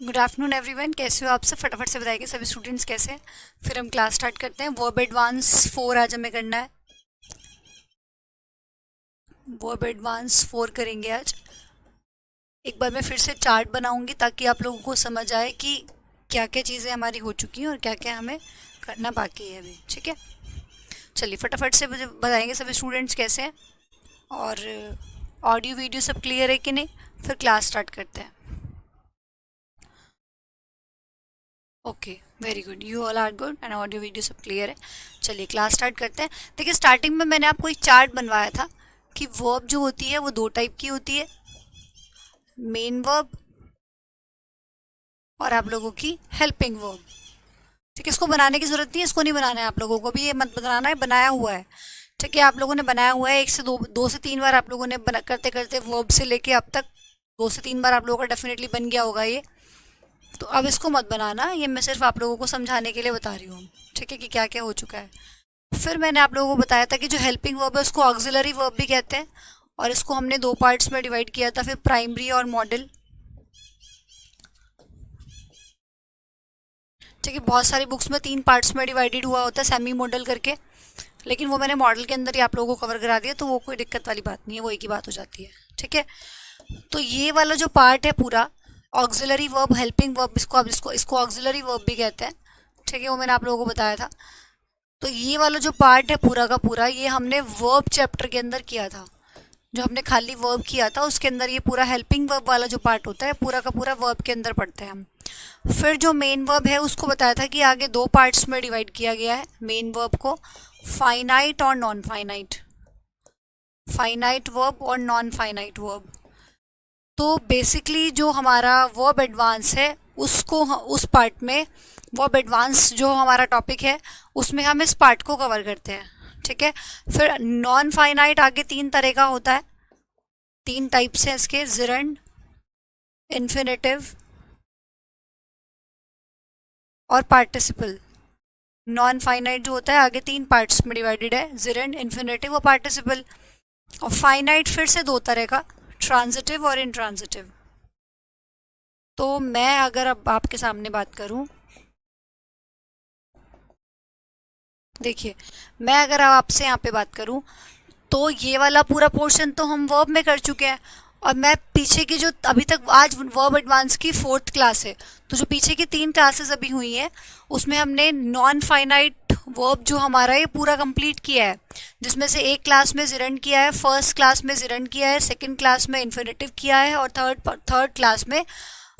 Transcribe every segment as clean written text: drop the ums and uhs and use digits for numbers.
Good afternoon everyone, कैसे हो आप सब? फटाफट से बताइए सभी स्टूडेंट्स कैसे हैं। फिर हम क्लास स्टार्ट करते हैं। वर्ब एडवांस 4 आज हमें करना है। वर्ब एडवांस 4 करेंगे आज। एक बार मैं फिर से चार्ट बनाऊंगी ताकि आप लोगों को समझ आए कि क्या क्या चीज़ें हमारी हो चुकी हैं और क्या क्या हमें करना बाकी है अभी। ठीक है, चलिए फटाफट से मुझे बताएंगे सभी स्टूडेंट्स कैसे हैं और ऑडियो वीडियो सब क्लियर है कि नहीं। फिर क्लास स्टार्ट करते हैं। Okay, very good, you all are good and audio video सब क्लियर है। चलिए क्लास स्टार्ट करते हैं। देखिए, स्टार्टिंग में मैंने आपको एक चार्ट बनवाया था कि वर्ब जो होती है वो दो टाइप की होती है, मेन वर्ब और आप लोगों की हेल्पिंग वर्ब। ठीक है, इसको बनाने की जरूरत नहीं है, इसको नहीं बनाना है आप लोगों को भी, ये मत बनाना है, बनाया हुआ है। ठीक है, आप लोगों ने बनाया हुआ है। एक से दो से तीन बार आप लोगों ने करते करते वर्ब से लेके अब तक 2 से 3 बार आप लोगों का डेफिनेटली बन गया होगा ये। तो अब इसको मत बनाना, ये मैं सिर्फ आप लोगों को समझाने के लिए बता रही हूँ। ठीक है, कि क्या क्या हो चुका है। फिर मैंने आप लोगों को बताया था कि जो हेल्पिंग वर्ब है उसको ऑक्सिलरी वर्ब भी कहते हैं, और इसको हमने दो पार्ट्स में डिवाइड किया था, फिर प्राइमरी और मॉडल। ठीक है, बहुत सारी बुक्स में 3 पार्ट्स में डिवाइडेड हुआ होता है, सेमी मॉडल करके, लेकिन वो मैंने मॉडल के अंदर ही आप लोगों को कवर करा दिया, तो वो कोई दिक्कत वाली बात नहीं है, वो एक ही बात हो जाती है। ठीक है, तो ये वाला जो पार्ट है पूरा ऑक्सिलरी वर्ब, हेल्पिंग वर्ब, इसको अब इसको ऑक्सिलरी वर्ब भी कहते हैं। ठीक है, वो मैंने आप लोगों को बताया था। तो ये वाला जो पार्ट है पूरा का पूरा, ये हमने वर्ब चैप्टर के अंदर किया था। जो हमने खाली वर्ब किया था उसके अंदर ये पूरा हेल्पिंग वर्ब वाला जो पार्ट होता है पूरा का पूरा वर्ब के अंदर पढ़ते हैं हम। फिर जो मेन वर्ब है उसको बताया था कि आगे दो पार्ट्स में डिवाइड किया गया है मेन वर्ब को, फाइनाइट और नॉन फाइनाइट, फाइनाइट वर्ब और नॉन फाइनाइट वर्ब। तो बेसिकली जो हमारा वर्ब एडवांस है उसको उस पार्ट में, वर्ब एडवांस जो हमारा टॉपिक है उसमें हम इस पार्ट को कवर करते हैं। ठीक है, फिर नॉन फाइनाइट आगे 3 तरह का होता है, 3 टाइप्स हैं इसके, जिरंड, इन्फिनेटिव और पार्टिसिपल। नॉन फाइनाइट जो होता है आगे 3 पार्ट्स में डिवाइडेड है, जिरंड, इन्फिनेटिव और पार्टिसिपल। और फाइनाइट फिर से 2 तरह का, ट्रांजिटिव और इंट्रांजिटिव। तो मैं अगर अब आपके सामने बात करूं, देखिए, मैं अगर अब आपसे यहाँ पे बात करूं तो ये वाला पूरा पोर्शन तो हम वर्ब में कर चुके हैं, और मैं पीछे की जो अभी तक आज वर्ब एडवांस की 4th क्लास है, तो जो पीछे की 3 क्लासेस अभी हुई हैं उसमें हमने नॉन फाइनाइट वर्ब जो हमारा ये पूरा कंप्लीट किया है, जिसमें से एक क्लास में जिरंड किया है, फर्स्ट क्लास में जिरंड किया है, सेकंड क्लास में इन्फिनेटिव किया है, और थर्ड क्लास में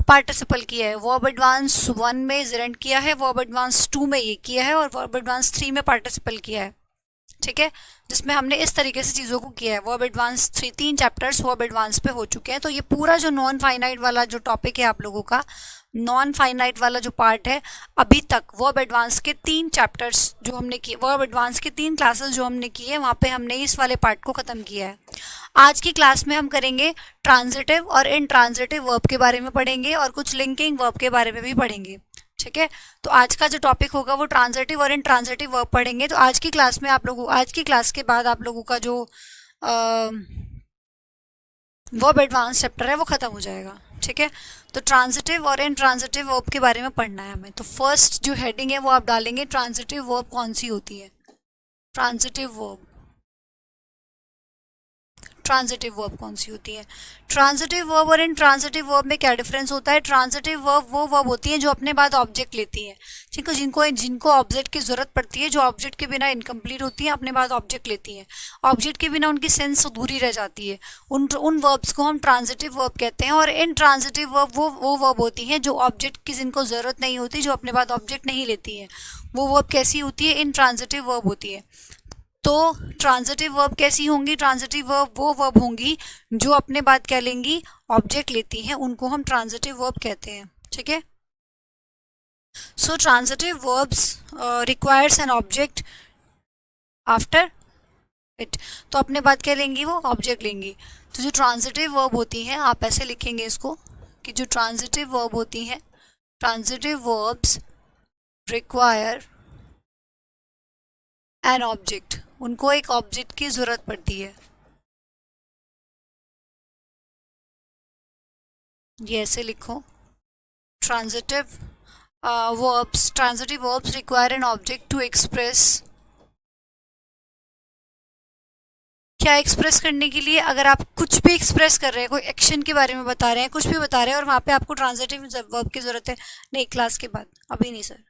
पार्टिसिपल किया है। वर्ब एडवांस 1 में जिरंड किया है, वर्ब एडवांस 2 में ये किया है, और वर्ब एडवांस 3 में पार्टिसिपल किया है। ठीक है, जिसमें हमने इस तरीके से चीज़ों को किया है। Verb advance 3 chapters verb advance पे हो चुके हैं। तो ये पूरा जो नॉन फाइनाइट वाला जो टॉपिक है आप लोगों का, नॉन फाइनाइट वाला जो पार्ट है, अभी तक वर्ब एडवांस के 3 चैप्टर्स जो हमने किए, वर्ब एडवांस के 3 क्लासेस जो हमने की है, वहाँ पे हमने इस वाले पार्ट को ख़त्म किया है। आज की क्लास में हम करेंगे ट्रांजिटिव और इनट्रांजिटिव वर्ब के बारे में पढ़ेंगे, और कुछ लिंकिंग वर्ब के बारे में भी पढ़ेंगे। ठीक है, तो आज का जो टॉपिक होगा वो ट्रांजिटिव और इनट्रांजिटिव वर्ब पढ़ेंगे। तो आज की क्लास में आप लोगों, आज की क्लास के बाद आप लोगों का जो वर्ब एडवांस चैप्टर है वो खत्म हो जाएगा। ठीक है, तो ट्रांजिटिव और इनट्रांजिटिव वर्ब के बारे में पढ़ना है हमें। तो फर्स्ट जो हेडिंग है वो आप डालेंगे, ट्रांजिटिव वर्ब कौन सी होती है। ट्रांजिटिव वर्ब, ट्रांजिटिव वर्ब कौन सी होती है। ट्रांजिटिव वर्ब और इनट्रांजिटिव वर्ब में क्या डिफरेंस होता है। ट्रांजिटिव वर्ब वो वर्ब होती है जो अपने बाद ऑब्जेक्ट लेती है। ठीक है, जिनको जिनको ऑब्जेक्ट की जरूरत पड़ती है, जो ऑब्जेक्ट के बिना इनकम्प्लीट होती है, अपने बाद ऑब्जेक्ट लेती है। ऑब्जेक्ट के बिना उनकी सेंस अधूरी रह जाती है। उन वर्ब्स को हम ट्रांजिटिव वर्ब कहते हैं। और इनट्रांजिटिव वर्ब वो वर्ब होती है जो ऑब्जेक्ट की जिनको जरूरत नहीं होती, जो अपने बाद ऑब्जेक्ट नहीं लेती है। वो वर्ब कैसी होती है, इनट्रांजिटिव वर्ब होती है। तो ट्रांजिटिव वर्ब कैसी होंगी, ट्रांजिटिव वर्ब वो वर्ब होंगी जो अपने बाद क्या लेंगी, ऑब्जेक्ट लेती हैं, उनको हम ट्रांजिटिव वर्ब कहते हैं। ठीक है, so transitive verbs requires an object after it. तो अपने बाद क्या लेंगी, वो ऑब्जेक्ट लेंगी। तो जो ट्रांजिटिव वर्ब होती हैं, आप ऐसे लिखेंगे इसको कि जो ट्रांजिटिव वर्ब होती हैं, transitive verbs require an object, उनको एक ऑब्जेक्ट की जरूरत पड़ती है। ये ऐसे लिखो, transitive transitive verbs require an object to express, क्या एक्सप्रेस करने के लिए, अगर आप कुछ भी एक्सप्रेस कर रहे हैं, कोई एक्शन के बारे में बता रहे हैं, कुछ भी बता रहे हैं और वहां पे आपको ट्रांजिटिव वर्ब की जरूरत है। नहीं, क्लास के बाद, अभी नहीं सर।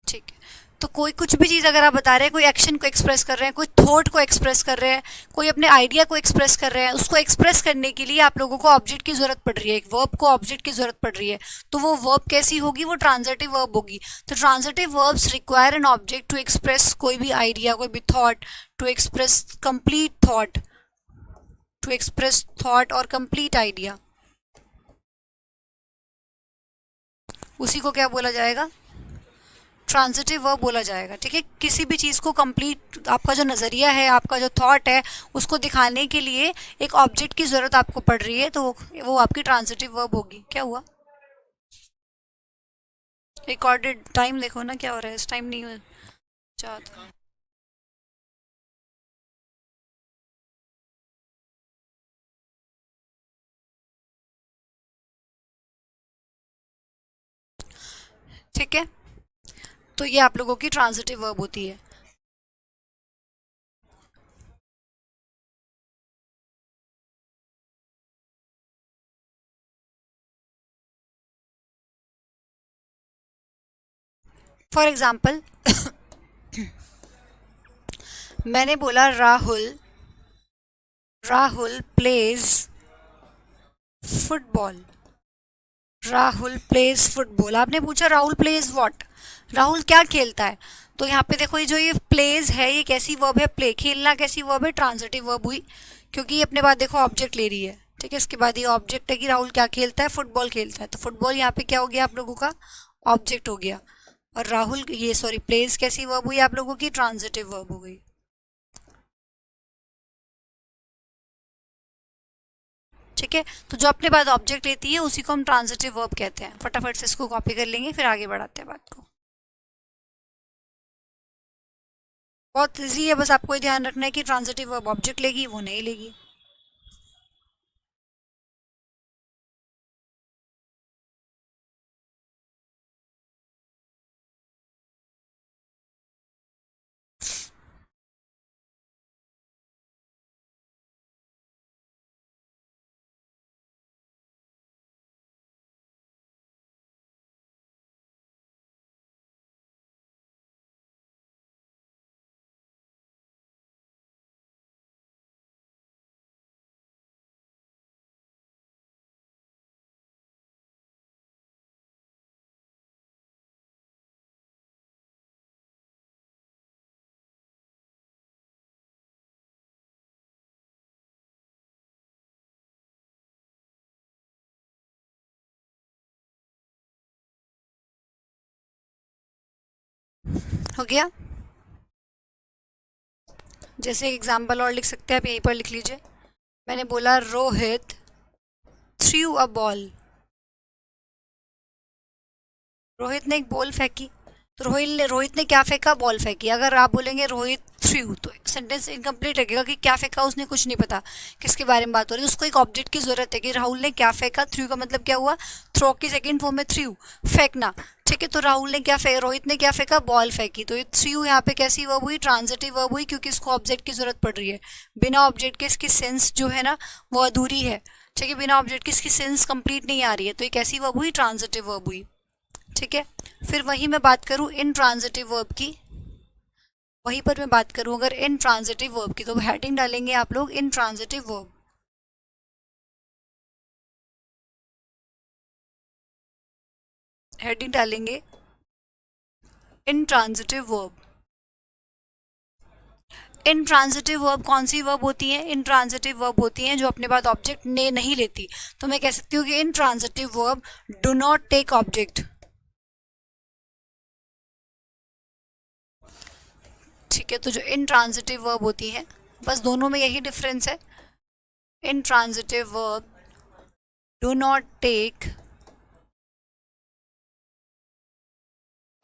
ठीक है, तो कोई कुछ भी चीज़ अगर आप बता रहे हैं, कोई एक्शन को एक्सप्रेस कर रहे हैं, कोई थॉट को एक्सप्रेस कर रहे हैं, कोई अपने आइडिया को एक्सप्रेस कर रहे हैं, उसको एक्सप्रेस करने के लिए आप लोगों को ऑब्जेक्ट की जरूरत पड़ रही है, एक वर्ब को ऑब्जेक्ट की जरूरत पड़ रही है। तो वो वर्ब कैसी होगी, वो ट्रांजिटिव वर्ब होगी। तो transitive verbs require an object to express कोई भी आइडिया, कोई भी thought, to express complete thought, to express thought और कंप्लीट आइडिया, उसी को क्या बोला जाएगा, ट्रांजिटिव वर्ब बोला जाएगा। ठीक है, किसी भी चीज़ को कंप्लीट, आपका जो नज़रिया है, आपका जो थॉट है, उसको दिखाने के लिए एक ऑब्जेक्ट की ज़रूरत आपको पड़ रही है, तो वो आपकी ट्रांजिटिव वर्ब होगी। क्या हुआ, रिकॉर्डेड टाइम देखो ना क्या हो रहा है, इस टाइम नहीं हो चाहता। ठीक है, तो ये आप लोगों की ट्रांजिटिव वर्ब होती है। फॉर एग्जाम्पल मैंने बोला Rahul, Rahul plays football, Rahul plays football. आपने पूछा राहुल प्लेज व्हाट, राहुल क्या खेलता है। तो यहाँ पे देखो, ये जो ये प्लेज है, ये कैसी वर्ब है, प्ले, खेलना कैसी वर्ब है, ट्रांजिटिव वर्ब हुई, क्योंकि ये अपने बाद देखो ऑब्जेक्ट ले रही है। ठीक है, इसके बाद ये ऑब्जेक्ट है कि राहुल क्या खेलता है, फुटबॉल खेलता है, तो फुटबॉल यहाँ पे क्या हो गया आप लोगों का, ऑब्जेक्ट हो गया। और राहुल, ये सॉरी, प्लेज कैसी वर्ब हुई आप लोगों की, ट्रांजिटिव वर्ब हो गई। ठीक है, तो जो अपने बाद ऑब्जेक्ट लेती है उसी को हम ट्रांजिटिव वर्ब कहते हैं। फटाफट से इसको कॉपी कर लेंगे, फिर आगे बढ़ाते हैं बात को। बहुत इजी है, बस आपको ये ध्यान रखना है कि ट्रांजिटिव वर्ब ऑब्जेक्ट लेगी, वो नहीं लेगी। हो गया, जैसे एग्जाम्पल और लिख सकते हैं आप, यहीं पर लिख लीजिए। मैंने बोला Rohit through a ball, Rohit ने एक बॉल फेंकी, तो रोहित ने क्या फेंका, बॉल फेंकी। अगर आप बोलेंगे रोहित थ्रू, तो सेंटेंस इनकम्प्लीट लगेगा कि क्या फेंका उसने, कुछ नहीं पता किसके बारे में बात हो रही है। उसको एक ऑब्जेक्ट की जरूरत है कि राहुल ने क्या फेंका, थ्रू का मतलब क्या हुआ, थ्रो की सेकंड फॉर्म में थ्रू, फेंकना। ठीक है, तो राहुल ने क्या फेंका, रोहित ने क्या फेंका, बॉल फेंकी, तो ये थ्रू यहाँ पे कैसी वर्ब हुई, ट्रांजिटिव वर्ब हुई, क्योंकि इसको ऑब्जेक्ट की जरूरत पड़ रही है। बिना ऑब्जेक्ट के इसकी सेंस जो है ना वो अधूरी है। ठीक है, बिना ऑब्जेक्ट के इसकी सेंस कंप्लीट नहीं आ रही है, तो ये कैसी वर्ब हुई, ट्रांजिटिव वर्ब हुई। ठीक है, फिर वही मैं बात करूं इन ट्रांजिटिव वर्ब की, वहीं पर मैं बात करूं अगर इन ट्रांजिटिव वर्ब की, तो हेडिंग डालेंगे आप लोग इन ट्रांजिटिव वर्ब, हेडिंग डालेंगे इन ट्रांजिटिव वर्ब। इन ट्रांजिटिव वर्ब कौन सी वर्ब होती है, इन ट्रांजिटिव वर्ब होती हैं जो अपने बाद ऑब्जेक्ट ने नहीं लेती। तो मैं कह सकती हूँ कि intransitive verb do not take object. ठीक है, तो जो इन ट्रांजिटिव वर्ब होती है, बस दोनों में यही डिफरेंस है, intransitive verb do not take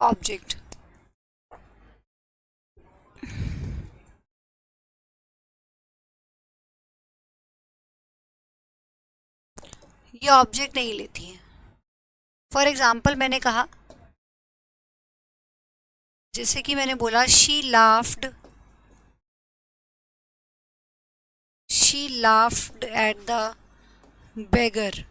object. ये ऑब्जेक्ट नहीं लेती हैं। फॉर एग्जाम्पल मैंने कहा, जैसे कि मैंने बोला she laughed at the beggar.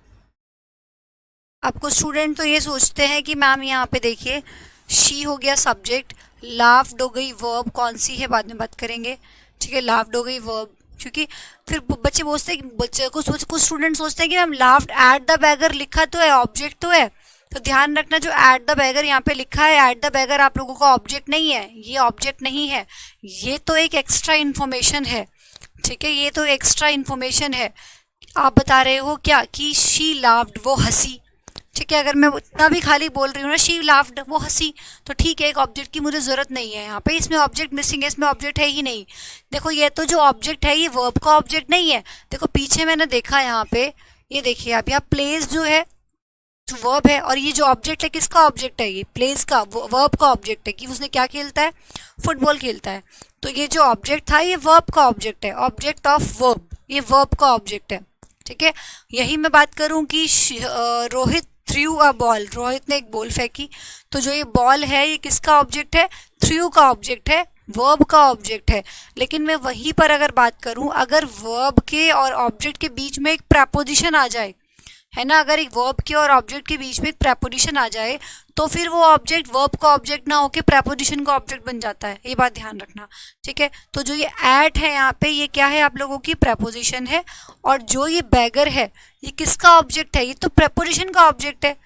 आपको स्टूडेंट तो ये सोचते हैं कि मैम यहाँ पे देखिए शी हो गया सब्जेक्ट, लाफ्ड हो गई वर्ब, कौन सी है बाद में बात करेंगे, ठीक है, लाफ्ड हो गई वर्ब। क्योंकि फिर बच्चे बोलते हैं, बच्चे कुछ स्टूडेंट सोचते हैं कि ma'am laughed at the bagger लिखा तो है, ऑब्जेक्ट तो है। तो ध्यान रखना, जो एट द बैगर यहाँ पे लिखा है, एट द बैगर आप लोगों का ऑब्जेक्ट नहीं है, ये ऑब्जेक्ट नहीं है, ये तो एक एक्स्ट्रा इन्फॉर्मेशन है, ठीक है, ये तो एक्स्ट्रा इन्फॉर्मेशन है। आप बता रहे हो क्या कि शी लाफ्ड, वो हंसी, ठीक है। अगर मैं इतना भी खाली बोल रही हूँ ना शी लाफ्ड, वो हंसी, तो ठीक है, एक ऑब्जेक्ट की मुझे जरूरत नहीं है यहाँ पे, इसमें ऑब्जेक्ट मिसिंग है, इसमें ऑब्जेक्ट है ही नहीं। देखो ये तो जो ऑब्जेक्ट है ये वर्ब का ऑब्जेक्ट नहीं है। देखो पीछे मैंने देखा यहाँ पे, ये देखिए आप, यहाँ प्लेस जो है वर्ब है, और ये जो ऑब्जेक्ट है किसका ऑब्जेक्ट है, ये प्लेस का, वर्ब का ऑब्जेक्ट है कि उसने क्या खेलता है, फुटबॉल खेलता है। तो ये जो ऑब्जेक्ट था ये वर्ब का ऑब्जेक्ट है, ऑब्जेक्ट ऑफ वर्ब, ये वर्ब का ऑब्जेक्ट है, ठीक है। यही मैं बात करूं कि Rohit through a ball, Rohit ने एक बॉल फेंकी, तो जो ये बॉल है ये किसका ऑब्जेक्ट है, थ्रू का ऑब्जेक्ट है, वर्ब का ऑब्जेक्ट है। लेकिन मैं वहीं पर अगर बात करूं, अगर वर्ब के और ऑब्जेक्ट के बीच में एक प्रपोजिशन आ जाए, है ना, अगर एक वर्ब के और ऑब्जेक्ट के बीच में एक प्रपोजिशन आ जाए, तो फिर वो ऑब्जेक्ट वर्ब का ऑब्जेक्ट ना होके प्रपोजिशन का ऑब्जेक्ट बन जाता है, ये बात ध्यान रखना, ठीक है। तो जो ये एट है यहाँ पे, ये क्या है आप लोगों की, प्रपोजिशन है, और जो ये बैगर है ये किसका ऑब्जेक्ट है, ये तो प्रपोजिशन का ऑब्जेक्ट है।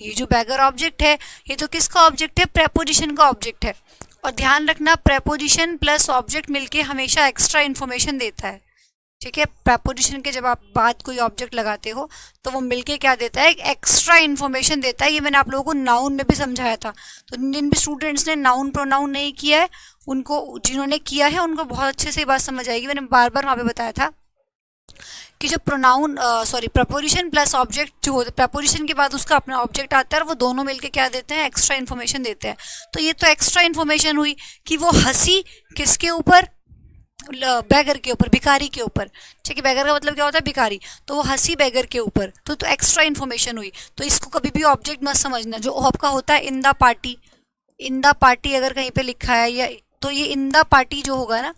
ये जो बैगर ऑब्जेक्ट है ये तो किसका ऑब्जेक्ट है, प्रपोजिशन का ऑब्जेक्ट है। और ध्यान रखना, प्रपोजिशन प्लस ऑब्जेक्ट मिलके हमेशा एक्स्ट्रा इन्फॉर्मेशन देता है, ठीक है। प्रपोजिशन के जब आप बात कोई ऑब्जेक्ट लगाते हो तो वो मिलके क्या देता है, एक एक्स्ट्रा इन्फॉर्मेशन देता है। ये मैंने आप लोगों को नाउन में भी समझाया था। तो जिन भी स्टूडेंट्स ने नाउन प्रोनाउन नहीं किया है, उनको, जिन्होंने किया है उनको बहुत अच्छे से ये बात समझ आएगी। मैंने बार बार वहाँ पे बताया था कि जो प्रोनाउन प्रपोजिशन प्लस ऑब्जेक्ट जो होता है, प्रपोजिशन के बाद उसका अपना ऑब्जेक्ट आता है, और वो दोनों मिलके क्या देते हैं, एक्स्ट्रा इन्फॉर्मेशन देते हैं। तो ये तो एक्स्ट्रा इन्फॉर्मेशन हुई कि वो हंसी किसके ऊपर, बैगर के ऊपर, भिखारी के ऊपर, ठीक है। बैगर का मतलब क्या होता है, भिखारी, तो वो हंसी बैगर के ऊपर, तो एक्स्ट्रा इन्फॉर्मेशन हुई। तो इसको कभी भी ऑब्जेक्ट मत समझना। जो आपका होता है in the party, in the party अगर कहीं पे लिखा है, या तो ये इन द पार्टी जो होगा ना,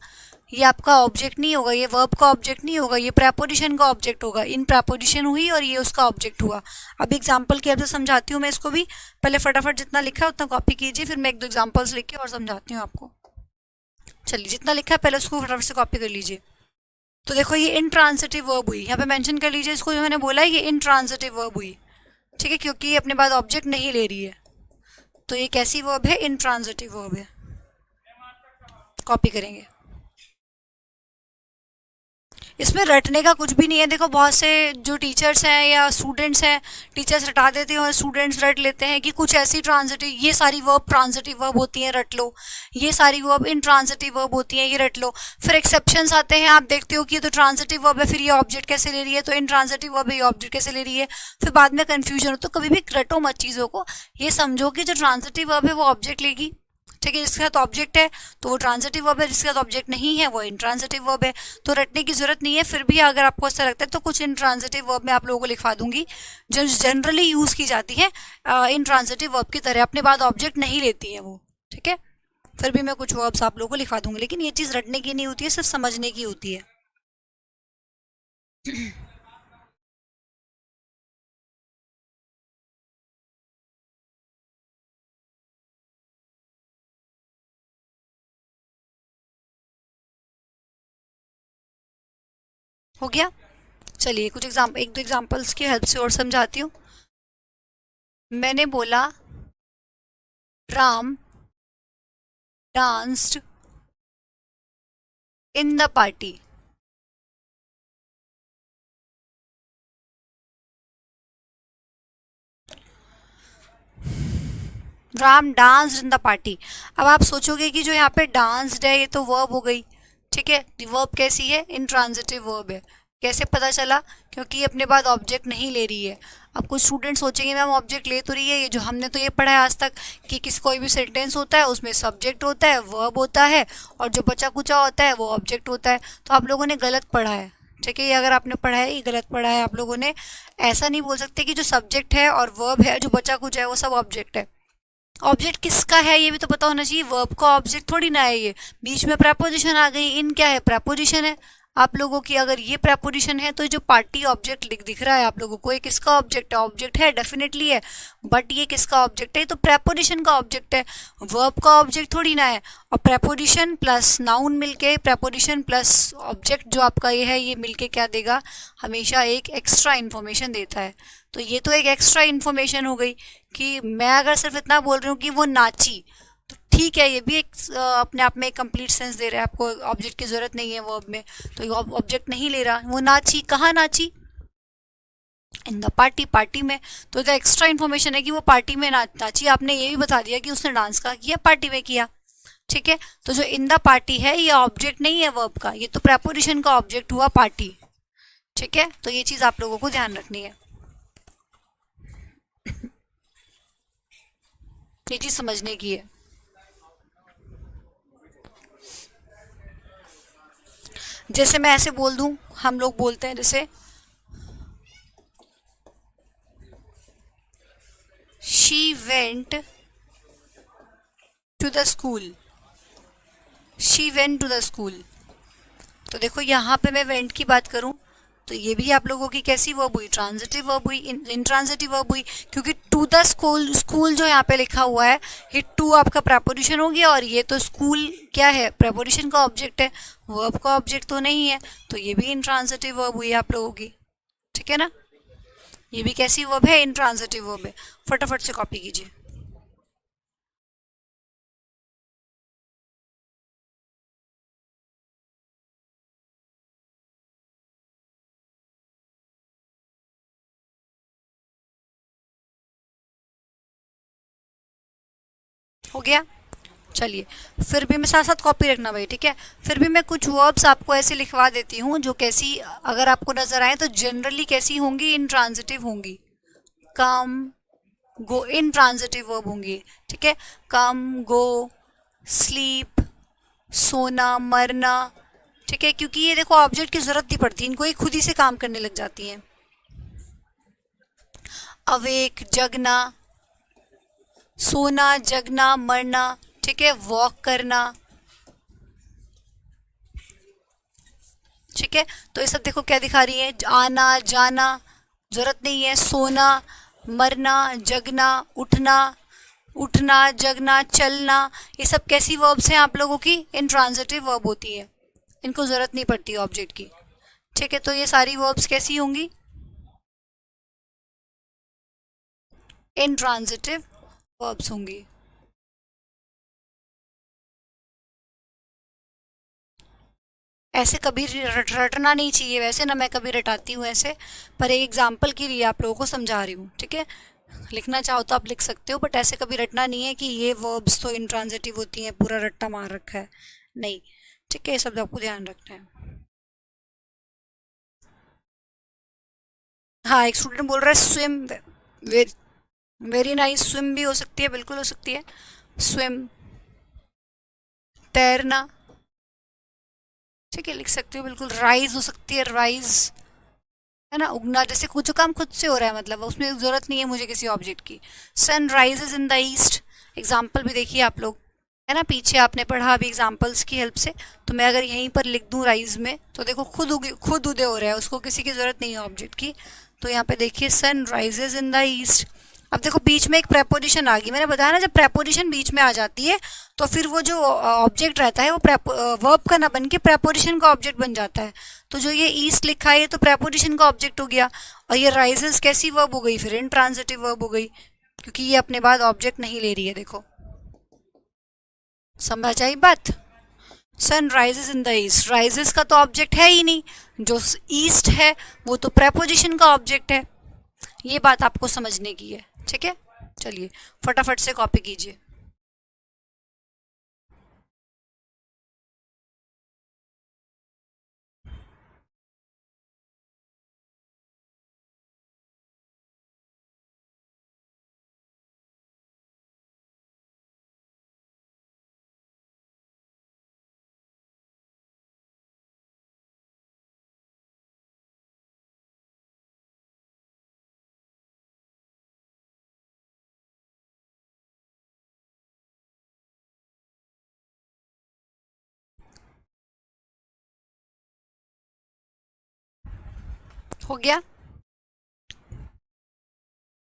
ये आपका ऑब्जेक्ट नहीं होगा, ये वर्ब का ऑब्जेक्ट नहीं होगा, ये प्रपोजिशन का ऑब्जेक्ट होगा। इन प्रपोजिशन हुई और ये उसका ऑब्जेक्ट हुआ। अब एग्जाम्पल की हेल्प से समझाती हूँ मैं इसको भी। पहले फटाफट जितना लिखा है उतना कॉपी कीजिए, फिर मैं एक दो एग्जाम्पल्स लिख के और समझाती हूँ आपको। चलिए, जितना लिखा है पहले उसको फटाफट से कॉपी कर लीजिए। तो देखो ये इंट्रांसिटिव वर्ब हुई, यहाँ पे मेंशन कर लीजिए इसको, जो मैंने बोला है ये इंट्रांसिटिव वर्ब हुई, ठीक है, क्योंकि ये अपने बाद ऑब्जेक्ट नहीं ले रही है। तो ये कैसी वर्ब है, इंट्रांसिटिव वर्ब है। कॉपी करेंगे, इसमें रटने का कुछ भी नहीं है। देखो बहुत से जो टीचर्स हैं या स्टूडेंट्स हैं, टीचर्स रटा देते हैं और स्टूडेंट्स रट लेते हैं कि कुछ ऐसी ट्रांजिटिव, ये सारी वर्ब ट्रांजिटिव वर्ब होती हैं, रट लो, ये सारी वर्ब इंट्रांजिटिव वर्ब होती हैं, ये रट लो। फिर एक्सेप्शंस आते हैं, आप देखते हो कि ये तो ट्रांजिटिव वर्ब है, फिर ये ऑब्जेक्ट कैसे ले रही है, तो इंट्रांजिटिव वर्ब है, ये ऑब्जेक्ट कैसे ले रही है, फिर बाद में कंफ्यूजन हो। तो कभी भी रटो मत चीज़ों को, ये समझो कि जो ट्रांजिटिव वर्ब है वो ऑब्जेक्ट लेगी, ठीक है, जिसके साथ ऑब्जेक्ट है तो वो ट्रांजिटिव वर्ब है, जिसके साथ ऑब्जेक्ट नहीं है वो इंट्रांजिटिव वर्ब है। तो रटने की जरूरत नहीं है। फिर भी अगर आपको ऐसा लगता है तो कुछ इंट्रांजिटिव वर्ब मैं आप लोगों को लिखवा दूंगी जो जनरली यूज की जाती है इंट्रांजिटिव वर्ब की तरह, अपने बाद ऑब्जेक्ट नहीं लेती है वो, ठीक है। फिर भी मैं कुछ वर्ब्स आप लोगों को लिखवा दूंगी, लेकिन ये चीज रटने की नहीं होती है, सिर्फ समझने की होती है। हो गया। चलिए कुछ एक दो एग्जाम्पल्स की हेल्प से और समझाती हूँ। मैंने बोला Ram danced in the party. Ram danced in the party. अब आप सोचोगे कि जो यहाँ पे डांस्ड है ये तो वर्ब हो गई, ठीक है, वर्ब कैसी है, इंट्रांजिटिव वर्ब है। कैसे पता चला, क्योंकि ये अपने बाद ऑब्जेक्ट नहीं ले रही है। अब कुछ स्टूडेंट सोचेंगे मैम ऑब्जेक्ट ले तो रही है, ये जो हमने तो ये पढ़ा है आज तक कि कोई भी सेंटेंस होता है उसमें सब्जेक्ट होता है, वर्ब होता है, और जो बचा कुचा होता है वो ऑब्जेक्ट होता है। तो आप लोगों ने गलत पढ़ा है, ठीक है, ये अगर आपने पढ़ा है ये गलत पढ़ा है आप लोगों ने। ऐसा नहीं बोल सकते कि जो सब्जेक्ट है और वर्ब है जो बचा कुछ है वो सब ऑब्जेक्ट है। ऑब्जेक्ट किसका है ये भी तो पता होना चाहिए, वर्ब का ऑब्जेक्ट थोड़ी ना है ये। बीच में प्रेपोजिशन आ गई, इन क्या है, प्रेपोजिशन है आप लोगों की। अगर ये प्रेपोजिशन है तो जो पार्टी ऑब्जेक्ट दिख रहा है आप लोगों को, ये किसका ऑब्जेक्ट है, ऑब्जेक्ट है डेफिनेटली है, बट ये किसका ऑब्जेक्ट है, तो प्रेपोजिशन का ऑब्जेक्ट है, वर्ब का ऑब्जेक्ट थोड़ी ना है। और प्रेपोजिशन प्लस नाउन मिलके, प्रेपोजिशन प्लस ऑब्जेक्ट जो आपका ये है, ये मिलके क्या देगा, हमेशा एक एक्स्ट्रा इन्फॉर्मेशन देता है। तो ये तो एक एक्स्ट्रा इन्फॉर्मेशन हो गई कि मैं अगर सिर्फ इतना बोल रही हूँ कि वो नाची, तो ठीक है, ये भी एक अपने आप में एक कंप्लीट सेंस दे रहा है, आपको ऑब्जेक्ट की जरूरत नहीं है वर्ब में, तो ये ऑब्जेक्ट नहीं ले रहा। वो नाची, कहाँ नाची, इन द पार्टी, पार्टी में। तो जो एक्स्ट्रा इन्फॉर्मेशन है कि वो पार्टी में नाची, आपने ये भी बता दिया कि उसने डांस का किया, पार्टी में किया। ठीक है, तो जो इन द पार्टी है ये ऑब्जेक्ट नहीं है वर्ब का, ये तो प्रेपोजिशन का ऑब्जेक्ट हुआ पार्टी। ठीक है, तो ये चीज आप लोगों को ध्यान रखनी है, ये चीज समझने की है। जैसे मैं ऐसे बोल दूं, हम लोग बोलते हैं जैसे she went to the school, she went to the school. तो देखो यहाँ पे मैं वेंट की बात करूं तो ये भी आप लोगों की कैसी वर्ब हुई, ट्रांजिटिव वर्ब हुई, इंट्रांजिटिव वर्ब हुई, क्योंकि टू द स्कूल, स्कूल जो यहाँ पे लिखा हुआ है, ये टू आपका प्रेपोजिशन हो गया, और ये तो स्कूल क्या है, प्रेपोजिशन का ऑब्जेक्ट है, वर्ब का ऑब्जेक्ट तो नहीं है, तो ये भी इंट्रांजिटिव वर्ब हुई आप लोगों की। ठीक है ना, ये भी कैसी वर्ब है, इंट्रांजिटिव वर्ब है। फटाफट से कॉपी कीजिए। हो गया, चलिए, फिर भी मैं साथ साथ कॉपी रखना भाई, ठीक है। फिर भी मैं कुछ वर्ब्स आपको ऐसे लिखवा देती हूँ जो कैसी, अगर आपको नजर आए तो जनरली कैसी होंगी, इंट्रांजिटिव होंगी। कम, गो, इंट्रांजिटिव वर्ब होंगी। ठीक है, कम, गो, स्लीप, सोना, मरना। ठीक है, क्योंकि ये देखो ऑब्जेक्ट की जरूरत नहीं पड़ती इनको, ये खुद ही से काम करने लग जाती हैं। अवेक, जगना, सोना, जगना, मरना। ठीक है, वॉक करना। ठीक है, तो ये सब देखो क्या दिखा रही है, आना, जाना, जरूरत नहीं है, सोना, मरना, जगना, उठना, उठना, जगना, चलना, ये सब कैसी वर्ब्स हैं आप लोगों की, इंट्रांजिटिव वर्ब होती है, इनको जरूरत नहीं पड़ती ऑब्जेक्ट की। ठीक है, तो ये सारी वर्ब्स कैसी होंगी, इंट्रांजिटिव वर्ब्स होंगी। ऐसे कभी रटना नहीं चाहिए, वैसे ना मैं कभी रटाती हूँ ऐसे, पर एक एग्जाम्पल के लिए आप लोगों को समझा रही हूँ। ठीक है, लिखना चाहो तो आप लिख सकते हो, बट ऐसे कभी रटना नहीं है कि ये वर्ब्स तो इंट्रांजिटिव होती हैं, पूरा रट्टा मार रखा है, नहीं। ठीक है, ये सब आपको ध्यान रखना है। हाँ, एक स्टूडेंट बोल रहा है swim, very very nice, swim भी हो सकती है, बिल्कुल हो सकती है, स्विम, तैरना। ठीक है, लिख सकते हो बिल्कुल, राइज हो सकती है, राइज, है ना, उगना, जैसे कुछ काम खुद से हो रहा है, मतलब उसमें जरूरत नहीं है मुझे किसी ऑब्जेक्ट की। Sun rises in the east, example भी देखिए आप लोग, है ना, पीछे आपने पढ़ा अभी एग्जाम्पल्स की हेल्प से। तो मैं अगर यहीं पर लिख दूं राइज में, तो देखो खुद उदय हो रहा है, उसको किसी की जरूरत नहीं है ऑब्जेक्ट की। तो यहाँ पे देखिए sun rises in the east. अब देखो बीच में एक प्रेपोजिशन आ गई, मैंने बताया ना जब प्रेपोजिशन बीच में आ जाती है तो फिर वो जो ऑब्जेक्ट रहता है वो वर्ब का ना बन के प्रेपोजिशन का ऑब्जेक्ट बन जाता है। तो जो ये ईस्ट लिखा है ये तो प्रेपोजिशन का ऑब्जेक्ट हो गया, और ये राइजेस कैसी वर्ब हो गई, फिर इंट्रांजिटिव वर्ब हो गई, क्योंकि ये अपने बाद ऑब्जेक्ट नहीं ले रही है। देखो समझ आई बात, sun rises in the east, rises का तो ऑब्जेक्ट है ही नहीं, जो ईस्ट है वो तो प्रेपोजिशन का ऑब्जेक्ट है। ये बात आपको समझने की है। ठीक है, चलिए फटाफट से कॉपी कीजिए। हो गया,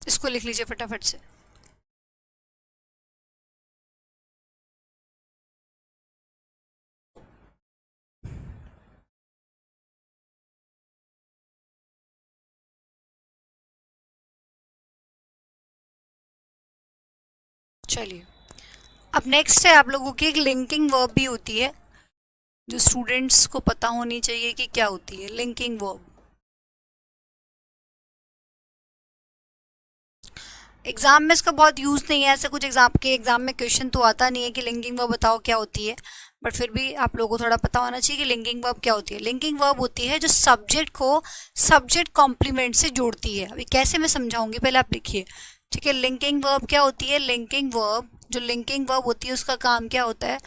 इसको लिख लीजिए फटाफट से। चलिए, अब नेक्स्ट है आप लोगों की एक लिंकिंग वर्ब भी होती है, जो स्टूडेंट्स को पता होनी चाहिए कि क्या होती है लिंकिंग वर्ब। एग्जाम में इसका बहुत यूज नहीं है, ऐसे कुछ एग्जाम में क्वेश्चन तो आता नहीं है कि लिंकिंग वर्ब बताओ क्या होती है, बट फिर भी आप लोगों को थोड़ा पता होना चाहिए कि लिंकिंग वर्ब क्या होती है। लिंकिंग वर्ब होती है जो सब्जेक्ट को सब्जेक्ट कॉम्प्लीमेंट से जोड़ती है। अभी कैसे मैं समझाऊंगी, पहले आप लिखिए, ठीक है। लिंकिंग वर्ब क्या होती है? लिंकिंग वर्ब, जो लिंकिंग वर्ब होती है उसका काम क्या होता है?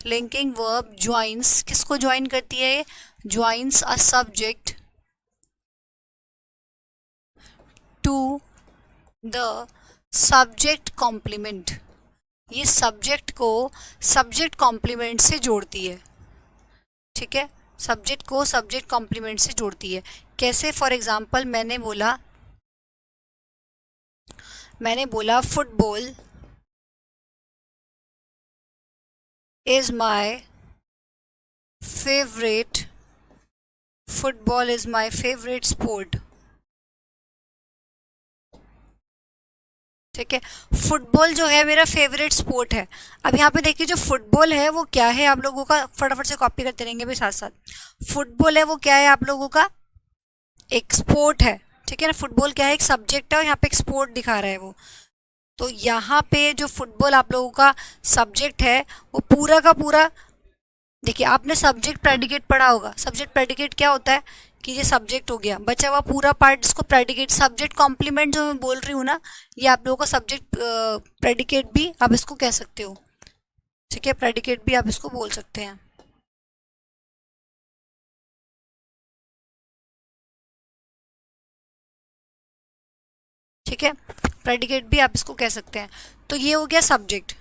लिंकिंग वर्ब ज्वाइंस, किसको ज्वाइन करती है? ये joins a subject to the subject complement. ये सब्जेक्ट को सब्जेक्ट कॉम्प्लीमेंट से जोड़ती है, ठीक है। सब्जेक्ट को सब्जेक्ट कॉम्प्लीमेंट से जोड़ती है। कैसे? फॉर एग्जाम्पल मैंने बोला football is my favourite, football is my favourite sport, ठीक है। फुटबॉल जो है मेरा फेवरेट स्पोर्ट है। अब यहाँ पे देखिए जो फुटबॉल है वो क्या है, आप लोगों का फटाफट से कॉपी करते रहेंगे भी साथ साथ। फुटबॉल है वो क्या है आप लोगों का? एक स्पोर्ट है, ठीक है ना। फुटबॉल क्या है? एक सब्जेक्ट है, और यहाँ पे एक स्पोर्ट दिखा रहा है वो। तो यहाँ पे जो फुटबॉल आप लोगों का सब्जेक्ट है वो पूरा का पूरा, देखिए आपने सब्जेक्ट प्रेडिकेट पढ़ा होगा। सब्जेक्ट प्रेडिकेट क्या होता है कि ये सब्जेक्ट हो गया, बचा हुआ पूरा पार्ट जिसको प्रेडिकेट, सब्जेक्ट कॉम्प्लीमेंट जो मैं बोल रही हूँ ना, ये आप लोगों का सब्जेक्ट प्रेडिकेट भी आप इसको कह सकते हो, ठीक है। प्रेडिकेट भी आप इसको बोल सकते हैं, ठीक है। प्रेडिकेट भी आप इसको कह सकते हैं। तो ये हो गया सब्जेक्ट।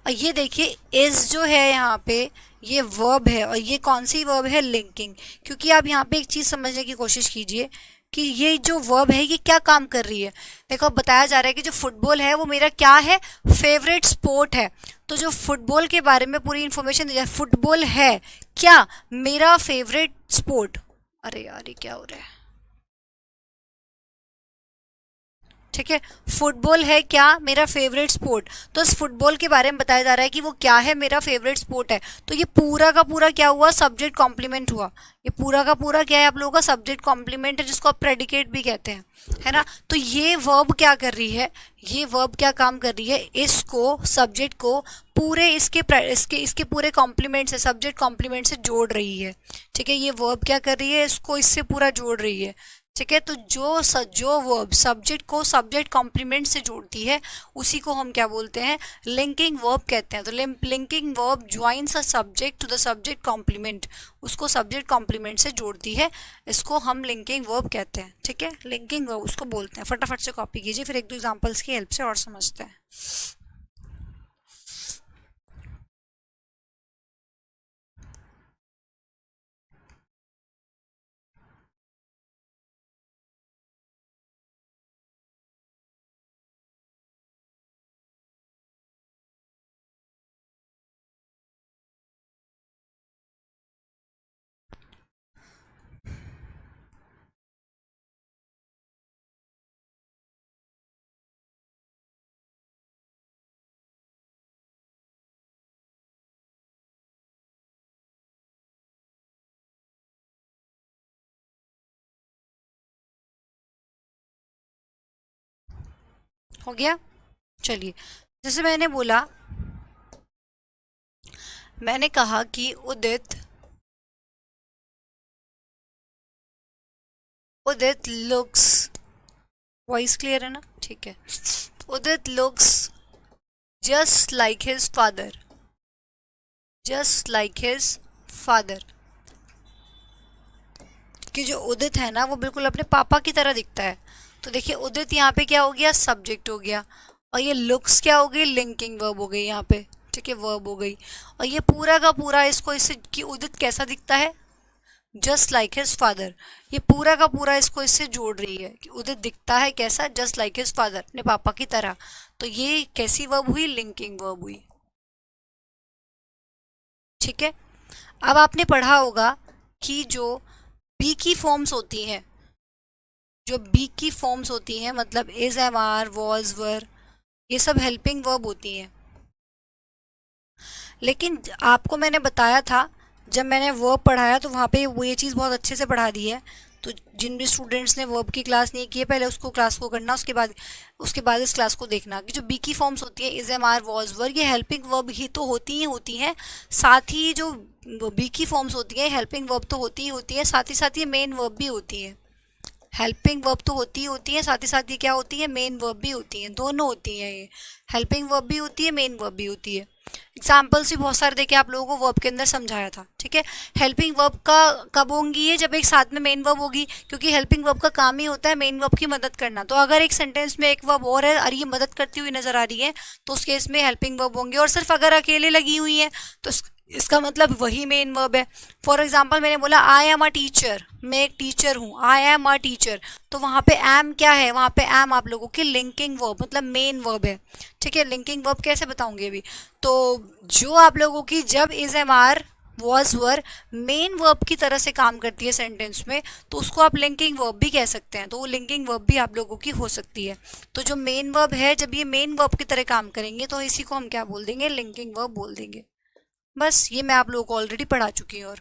और ये देखिए इज जो है यहाँ पे ये वर्ब है, और ये कौन सी वर्ब है? लिंकिंग। क्योंकि आप यहाँ पे एक चीज समझने की कोशिश कीजिए कि ये जो वर्ब है ये क्या काम कर रही है। देखो बताया जा रहा है कि जो फुटबॉल है वो मेरा क्या है? फेवरेट स्पोर्ट है। तो जो फुटबॉल के बारे में पूरी इंफॉर्मेशन दी जाए, फुटबॉल है क्या मेरा फेवरेट स्पोर्ट। अरे यार ये क्या हो रहा है, ठीक है। फुटबॉल है क्या मेरा फेवरेट स्पोर्ट, तो इस फुटबॉल के बारे में बताया जा रहा है कि वो क्या है? मेरा फेवरेट स्पोर्ट है। तो ये पूरा का पूरा क्या हुआ? सब्जेक्ट कॉम्प्लीमेंट हुआ। ये पूरा का पूरा क्या है आप लोगों का? सब्जेक्ट कॉम्प्लीमेंट है, जिसको आप प्रेडिकेट भी कहते हैं, है ना। तो ये वर्ब क्या कर रही है? ये वर्ब क्या काम कर रही है? इसको सब्जेक्ट को पूरे इसके पूरे कॉम्प्लीमेंट से, सब्जेक्ट कॉम्प्लीमेंट से जोड़ रही है, ठीक है। ये वर्ब क्या कर रही है? इसको इससे पूरा जोड़ रही है, ठीक है। तो जो वर्ब सब्जेक्ट को सब्जेक्ट कॉम्प्लीमेंट से जोड़ती है उसी को हम क्या बोलते हैं? लिंकिंग वर्ब कहते हैं। तो linking verb joins a subject to the subject complement, उसको सब्जेक्ट कॉम्प्लीमेंट से जोड़ती है, इसको हम लिंकिंग वर्ब कहते हैं, ठीक है। लिंकिंग वर्ब उसको बोलते हैं। फटाफट से कॉपी कीजिए, फिर एक दो एग्जाम्पल्स की हेल्प से और समझते हैं। हो गया। चलिए, जैसे मैंने कहा कि Udit Udit looks, voice clear है ना? ठीक है। Udit looks just like his father, just like his father. कि जो उदित है ना वो बिल्कुल अपने पापा की तरह दिखता है। तो देखिए उदित यहाँ पे क्या हो गया? सब्जेक्ट हो गया। और ये लुक्स क्या हो गई? लिंकिंग वर्ब हो गई यहाँ पे, ठीक है, वर्ब हो गई। और ये पूरा का पूरा इसको इससे कि उदित कैसा दिखता है? Just like his father. ये पूरा का पूरा इसको इससे जोड़ रही है कि उदित दिखता है कैसा, जस्ट लाइक हिज फादर, अपने पापा की तरह। तो ये कैसी वर्ब हुई, लिंकिंग वर्ब हुई। ठीक है। अब आपने पढ़ा होगा कि जो बी की फॉर्म्स होती हैं, जो बी की फॉर्म्स होती हैं मतलब इज, एम, आर, वॉज, वर, ये सब हेल्पिंग वर्ब होती हैं। लेकिन आपको मैंने बताया था, जब मैंने वर्ब पढ़ाया तो वहाँ पे वो ये चीज़ बहुत अच्छे से पढ़ा दी है। तो जिन भी स्टूडेंट्स ने वर्ब की क्लास नहीं की है, पहले उसको क्लास को करना, उसके बाद इस क्लास को देखना कि जो बी की फॉर्म्स होती है इज, एम, आर, वॉज, वर, ये हेल्पिंग वर्ब ही तो होती हैं। साथ ही जो बी की फॉर्म्स होती हैं हेल्पिंग वर्ब तो होती है, साथ ही साथ ये मेन वर्ब भी होती है। हेल्पिंग वर्ब तो होती है, साथ ही साथ ये क्या होती है, मेन वर्ब भी होती है, दोनों होती हैं। ये हेल्पिंग वर्ब भी होती है, मेन वर्ब भी होती है। एग्जाम्पल्स भी बहुत सारे देके आप लोगों को वर्ब के अंदर समझाया था। ठीक है। हेल्पिंग वर्ब का कब होंगी ये, जब एक साथ में मेन वर्ब होगी, क्योंकि हेल्पिंग वर्ब का काम ही होता है मेन वर्ब की मदद करना। तो अगर एक सेंटेंस में एक वर्ब और है और ये मदद करती हुई नजर आ रही है तो उस केस में हेल्पिंग वर्ब होंगे। और सिर्फ अगर अकेले लगी हुई है तो इसका मतलब वही मेन वर्ब है। फॉर एग्जाम्पल मैंने बोला आई एम अ टीचर, मैं एक टीचर हूँ, आई एम अ टीचर, तो वहाँ पे एम क्या है, वहाँ पे एम आप लोगों की लिंकिंग वर्ब मतलब मेन वर्ब है। ठीक है। लिंकिंग वर्ब कैसे बताऊंगी अभी। तो जो आप लोगों की जब is, am, are, was, were main verb की तरह से काम करती है सेंटेंस में, तो उसको आप लिंकिंग वर्ब भी कह सकते हैं। तो वो लिंकिंग वर्ब भी आप लोगों की हो सकती है। तो जो मेन वर्ब है, जब ये मेन वर्ब की तरह काम करेंगे तो इसी को हम क्या बोल देंगे, लिंकिंग वर्ब बोल देंगे। बस ये मैं आप लोगों को ऑलरेडी पढ़ा चुकी हूँ। और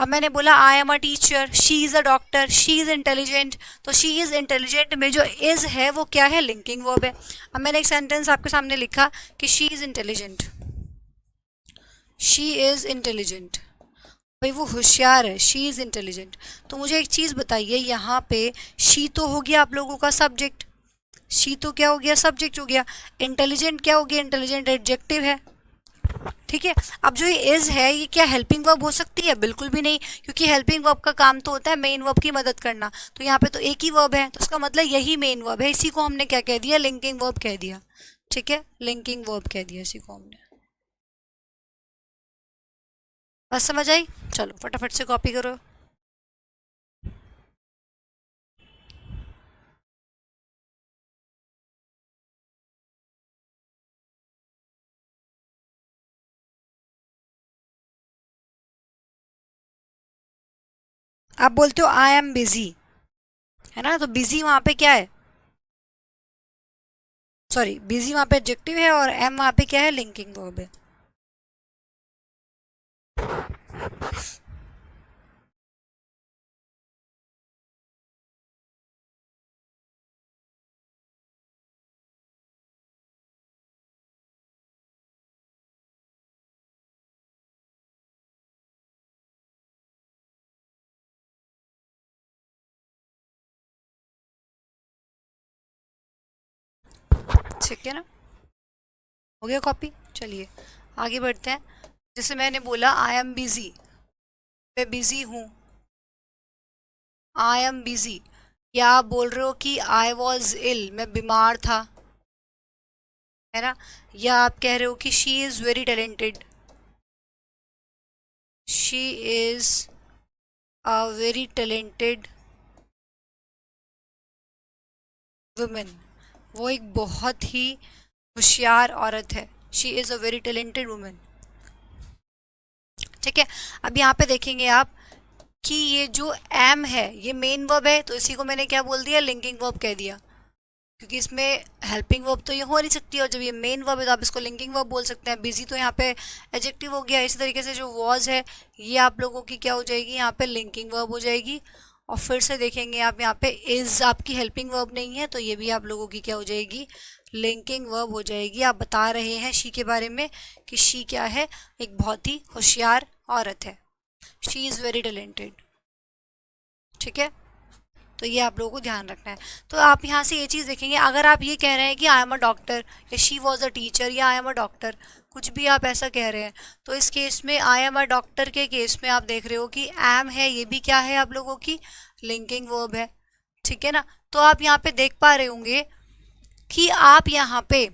अब मैंने बोला I am a teacher, she is a doctor, she is intelligent, तो शी इज इंटेलिजेंट में जो इज है वो क्या है, लिंकिंग वर्ब है। अब मैंने एक सेंटेंस आपके सामने लिखा कि she is intelligent, she is intelligent, भाई वो होशियार है, शी इज इंटेलिजेंट। तो मुझे एक चीज बताइए, यहाँ पे शी तो हो गया आप लोगों का सब्जेक्ट, शी तो क्या हो गया, सब्जेक्ट हो गया। इंटेलिजेंट क्या हो गया, इंटेलिजेंट एडजेक्टिव है। ठीक है। अब जो ये इज है ये क्या हेल्पिंग वर्ब हो सकती है, बिल्कुल भी नहीं, क्योंकि हेल्पिंग वर्ब का काम तो होता है मेन वर्ब की मदद करना। तो यहाँ पे तो एक ही वर्ब है, तो इसका मतलब यही मेन वर्ब है। इसी को हमने क्या कह दिया, लिंकिंग वर्ब कह दिया। ठीक है। लिंकिंग वर्ब कह दिया इसी को हमने। बस समझ आई। चलो फटाफट से कॉपी करो। आप बोलते हो आई एम बिजी, है ना, तो बिजी वहां पे क्या है, सॉरी बिजी वहां पे एडजेक्टिव है और एम वहां पे क्या है, लिंकिंग वर्ब है। ठीक है ना, हो गया कॉपी। चलिए आगे बढ़ते हैं। जैसे मैंने बोला आई एम बिजी, मैं बिजी हूँ, आई एम बिजी, या आप बोल रहे हो कि आई वॉज इल, मैं बीमार था, है ना, या आप कह रहे हो कि she is very talented, she is a very talented women, वो एक बहुत ही होशियार औरत है, she is a very talented women. ठीक है। अब यहाँ पे देखेंगे आप कि ये जो एम है ये मेन वर्ब है, तो इसी को मैंने क्या बोल दिया, लिंकिंग वर्ब कह दिया, क्योंकि इसमें हेल्पिंग वर्ब तो ये हो नहीं सकती, और जब ये मेन वर्ब है तो आप इसको लिंकिंग वर्ब बोल सकते हैं। बिजी तो यहाँ पे एडजेक्टिव हो गया। इसी तरीके से जो वॉज है ये आप लोगों की क्या हो जाएगी, यहाँ पे लिंकिंग वर्ब हो जाएगी। और फिर से देखेंगे आप यहाँ पे इज आपकी हेल्पिंग वर्ब नहीं है, तो ये भी आप लोगों की क्या हो जाएगी, लिंकिंग वर्ब हो जाएगी। आप बता रहे हैं शी के बारे में कि शी क्या है, एक बहुत ही होशियार औरत है, शी इज़ वेरी टैलेंटेड। ठीक है। तो ये आप लोगों को ध्यान रखना है। तो आप यहाँ से ये चीज़ देखेंगे, अगर आप ये कह रहे हैं कि आई एम अ डॉक्टर, या शी वॉज अ टीचर, या आई एम अ डॉक्टर, कुछ भी आप ऐसा कह रहे हैं, तो इस केस में आई एम अ डॉक्टर के केस में आप देख रहे हो कि एम है, ये भी क्या है आप लोगों की, लिंकिंग वर्ब है। ठीक है ना। तो आप यहाँ पे देख पा रहे होंगे कि आप यहाँ पे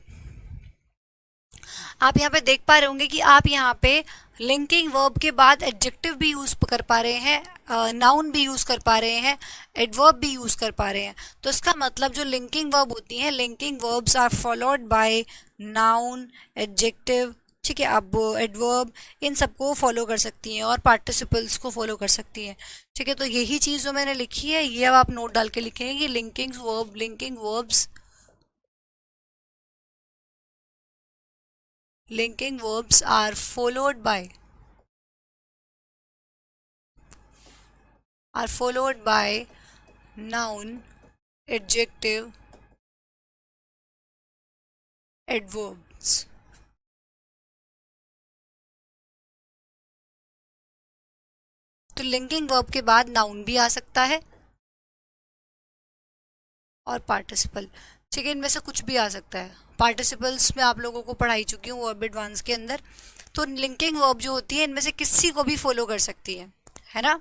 देख पा रहे होंगे कि आप यहाँ पे लिंकिंग वर्ब के बाद एडजेक्टिव भी यूज कर पा रहे हैं, नाउन भी यूज कर पा रहे हैं, एडवर्ब भी यूज कर पा रहे हैं। तो इसका मतलब जो लिंकिंग वर्ब होती हैं, linking verbs are followed by noun, adjective, ठीक है, अब एडवर्ब, इन सबको फॉलो कर सकती हैं और पार्टिसिपल्स को फॉलो कर सकती हैं। ठीक है, तो यही चीज़ जो मैंने लिखी है ये अब आप नोट डाल के लिखेंगे कि linking verbs are followed by noun, adjective, adverbs. तो लिंकिंग वर्ब के बाद नाउन भी आ सकता है और पार्टिसिपल। ठीक है, इनमें से कुछ भी आ सकता है। पार्टिसिपल्स में आप लोगों को पढ़ाई चुकी हूँ वर्ब एडवांस के अंदर। तो लिंकिंग वर्ब जो होती है इनमें से किसी को भी फॉलो कर सकती है ना।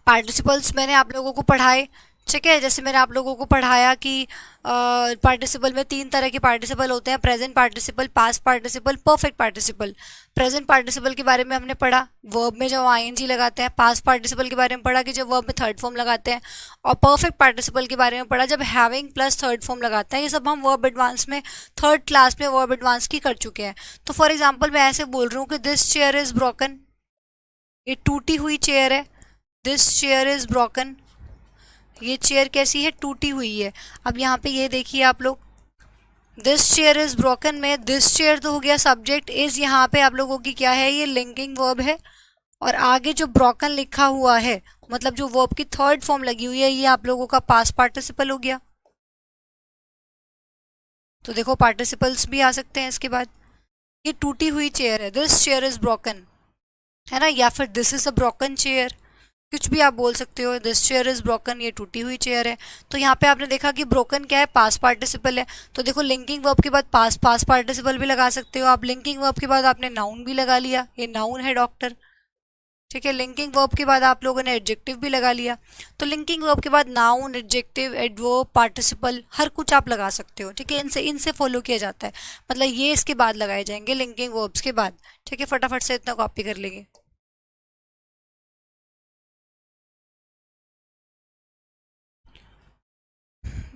पार्टिसिपल्स मैंने आप लोगों को पढ़ाए, ठीक है, जैसे मैंने आप लोगों को पढ़ाया कि पार्टिसिपल में 3 तरह के पार्टिसिपल होते हैं, present participle, past participle, perfect participle. Present participle के बारे में हमने पढ़ा, वर्ब में जब आईएनजी लगाते हैं। पास्ट पार्टिसिपल के बारे में पढ़ा कि जब वर्ब में थर्ड फॉर्म लगाते हैं। और परफेक्ट पार्टिसिपल के बारे में पढ़ा जब हैविंग प्लस थर्ड फॉर्म लगाते हैं। ये सब हम वर्ब एडवांस में थर्ड क्लास में वर्ब एडवांस की कर चुके हैं। तो फॉर एग्जाम्पल मैं ऐसे बोल रहा हूँ कि दिस चेयर इज ब्रोकन, ये टूटी हुई चेयर है। दिस चेयर इज ब्रोकन, ये चेयर कैसी है, टूटी हुई है। अब यहाँ पे ये देखिए आप लोग, दिस चेयर इज ब्रोकन में दिस चेयर तो हो गया सब्जेक्ट, इज यहाँ पे आप लोगों की क्या है, ये लिंकिंग वर्ब है। और आगे जो ब्रोकन लिखा हुआ है मतलब जो वर्ब की थर्ड फॉर्म लगी हुई है, ये आप लोगों का पास्ट पार्टिसिपल हो गया। तो देखो पार्टिसिपल्स भी आ सकते हैं इसके बाद। ये टूटी हुई चेयर है, दिस चेयर इज ब्रोकन, है ना, या फिर this is a broken chair, कुछ भी आप बोल सकते हो। दिस चेयर इज ब्रोकन, ये टूटी हुई चेयर है। तो यहाँ पे आपने देखा कि ब्रोकन क्या है, पास्ट पार्टिसिपल है। तो देखो लिंकिंग वर्ब के बाद पास्ट पार्टिसिपल भी लगा सकते हो आप। लिंकिंग वर्ब के बाद आपने नाउन भी लगा लिया, ये नाउन है डॉक्टर। ठीक है, लिंकिंग वर्ब के बाद आप लोगों ने एडजेक्टिव भी लगा लिया। तो लिंकिंग वर्ब के बाद नाउन, एडजेक्टिव, एडवर्ब, पार्टिसिपल हर कुछ आप लगा सकते हो। ठीक है, इनसे फॉलो किया जाता है, मतलब ये इसके बाद लगाए जाएंगे लिंकिंग वर्ब्स के बाद। ठीक है, फटाफट से इतना कॉपी कर लेंगे।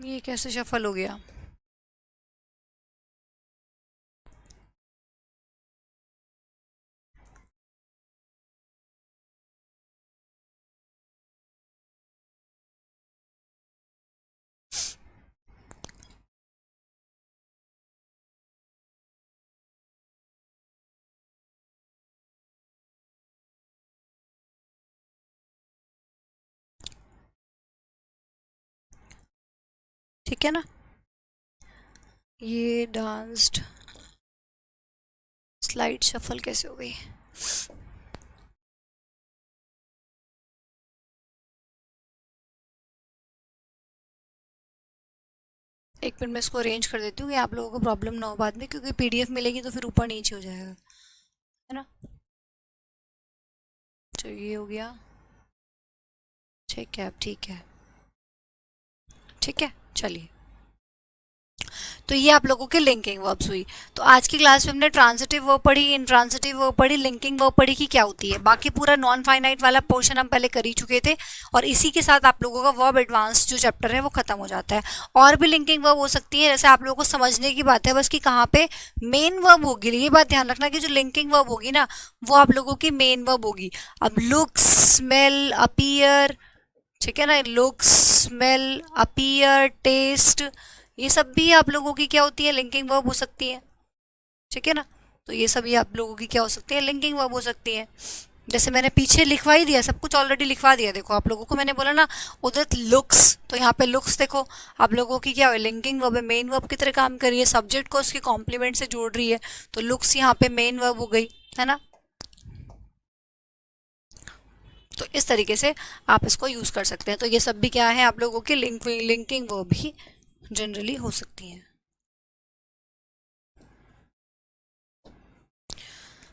ये कैसे शफल हो गया। ठीक है ना, ये डांस्ड स्लाइड शफल कैसे हो गई। एक मिनट में इसको अरेंज कर देती हूँ कि आप लोगों को प्रॉब्लम ना हो बाद में, क्योंकि पीडीएफ मिलेगी तो फिर ऊपर नीचे हो जाएगा, है ना। तो ये हो गया, ठीक है, अब ठीक है, ठीक है, चलिए। तो ये आप लोगों के लिंकिंग वर्ब्स हुई। तो आज की क्लास में हमने ट्रांजिटिव वर्ब पढ़ी, इंट्रांजिटिव वर्ब पढ़ी, लिंकिंग वर्ब पढ़ी कि क्या होती है। बाकी पूरा नॉन फाइनाइट वाला पोर्शन हम पहले कर ही चुके थे, और इसी के साथ आप लोगों का वर्ब एडवांस जो चैप्टर है वो खत्म हो जाता है। और भी लिंकिंग वर्ब हो सकती है, जैसे आप लोगों को समझने की बात है बस कि कहाँ पे मेन वर्ब होगी। ये बात ध्यान रखना कि जो लिंकिंग वर्ब होगी ना वो आप लोगों की मेन वर्ब होगी। अब लुक, स्मेल, अपीयर, ठीक है ना, लुक, स्मेल, अपीयर, टेस्ट, ये सब भी आप लोगों की क्या होती है, लिंकिंग वर्ब हो सकती है। ठीक है ना, तो ये सभी आप लोगों की क्या हो सकती है, लिंकिंग वर्ब हो सकती है। जैसे मैंने पीछे लिखवा ही दिया, सब कुछ ऑलरेडी लिखवा दिया। देखो आप लोगों को मैंने बोला ना उदित लुक्स, तो यहाँ पे लुक्स देखो आप लोगों की क्या है, लिंकिंग वर्ब है, मेन वर्ब की तरह काम कर रही है, सब्जेक्ट को उसके कॉम्प्लीमेंट से जोड़ रही है। तो लुक्स यहाँ पे मेन वर्ब हो गई, है ना। तो इस तरीके से आप इसको यूज कर सकते हैं। तो ये सब भी क्या है, आप लोगों की लिंकिंग वर्ब ही जनरली हो सकती हैं।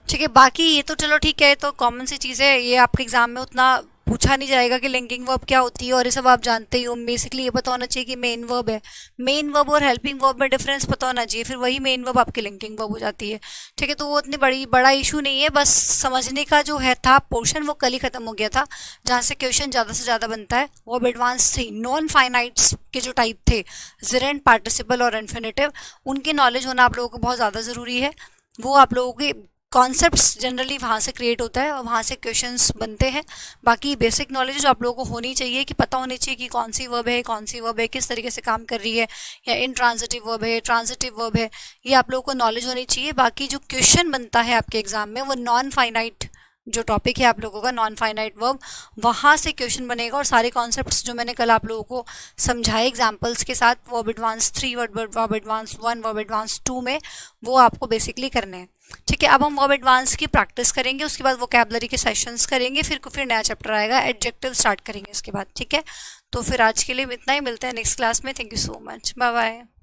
ठीक है, बाकी ये तो चलो ठीक है, तो कॉमन सी चीज़ है, ये आपके एग्जाम में उतना पूछा नहीं जाएगा कि लिंकिंग वर्ब क्या होती है, और ये सब आप जानते ही हो। बेसिकली ये पता होना चाहिए कि मेन वर्ब है, मेन वर्ब और हेल्पिंग वर्ब में डिफरेंस पता होना चाहिए, फिर वही मेन वर्ब आपकी लिंकिंग वर्ब हो जाती है। ठीक है, तो वो इतनी बड़ा इशू नहीं है, बस समझने का जो है था पोर्शन वो कल ही खत्म हो गया था, जहाँ से क्वेश्चन ज़्यादा से ज़्यादा बनता है। वर्ब एडवांस 3 नॉन फाइनाइट्स के जो टाइप थे, जेरेंट, पार्टिसिपल और इन्फिनेटिव, उनकी नॉलेज होना आप लोगों को बहुत ज़्यादा ज़रूरी है। वो आप लोगों के कॉन्सेप्ट्स जनरली वहाँ से क्रिएट होता है और वहाँ से क्वेश्चंस बनते हैं। बाकी बेसिक नॉलेज जो आप लोगों को होनी चाहिए, कि पता होनी चाहिए कि कौन सी वर्ब है, कौन सी वर्ब है, किस तरीके से काम कर रही है, या इंट्रांजिटिव वर्ब है, ट्रांजिटिव वर्ब है, ये आप लोगों को नॉलेज होनी चाहिए। बाकी जो क्वेश्चन बनता है आपके एग्जाम में, वो नॉन फाइनाइट जो टॉपिक है आप लोगों का, नॉन फाइनाइट वर्ब, वहाँ से क्वेश्चन बनेगा। और सारे कॉन्सेप्ट्स जो मैंने कल आप लोगों को समझाए एग्जाम्पल्स के साथ, verb advance 3, verb advance 1, verb advance 2 में, वो आपको बेसिकली करने हैं। ठीक है, अब हम वर्ब एडवांस की प्रैक्टिस करेंगे, उसके बाद वोकैबुलरी के सेशंस करेंगे, फिर नया चैप्टर आएगा, एडजेक्टिव स्टार्ट करेंगे इसके बाद। ठीक है, तो फिर आज के लिए इतना ही, मिलते हैं नेक्स्ट क्लास में। Thank you so much, bye bye.